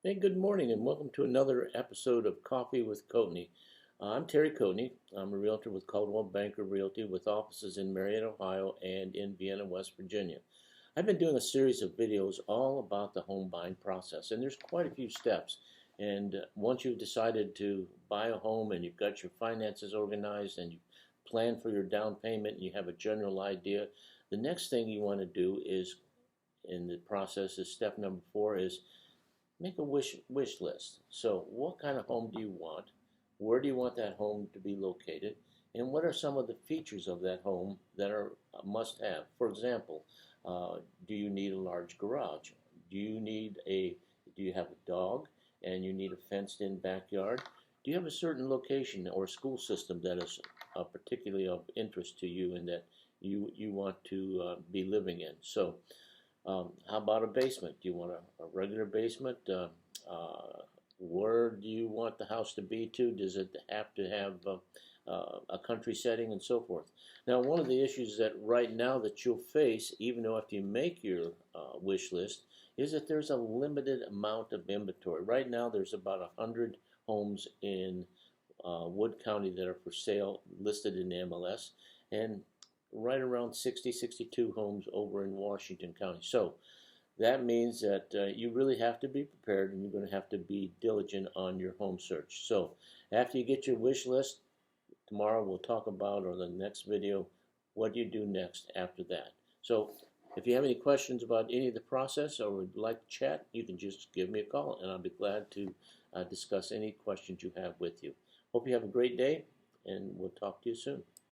Hey, good morning, and welcome to another episode of Coffee with Coatney. I'm Terry Coatney. I'm a realtor with Coldwell Banker Realty with offices in Marietta, Ohio, and in Vienna, West Virginia. I've been doing a series of videos all about the home buying process, and there's quite a few steps. And once you've decided to buy a home and you've got your finances organized and you plan for your down payment and you have a general idea, the next thing you want to do is, in the process, is step number 4 is make a wish list. So, what kind of home do you want? Where do you want that home to be located? And what are some of the features of that home that are a must have? For example, do you need a large garage? Do you need a do you have a dog and you need a fenced in backyard? Do you have a certain location or school system that is particularly of interest to you and that you want to be living in? So, how about a basement? Do you want a regular basement? Where do you want the house to be to? Does it have to have a country setting and so forth? Now, one of the issues that right now that you'll face, even though after you make your wish list, is that there's a limited amount of inventory. Right now, there's about 100 homes in Wood County that are for sale, listed in the MLS, and right around 60, 62 homes over in Washington County. So that means that you really have to be prepared and you're going to have to be diligent on your home search. So after you get your wish list, tomorrow we'll talk about, or the next video, what do you do next after that. So if you have any questions about any of the process or would like to chat, you can just give me a call and I'll be glad to discuss any questions you have with you. Hope you have a great day and we'll talk to you soon.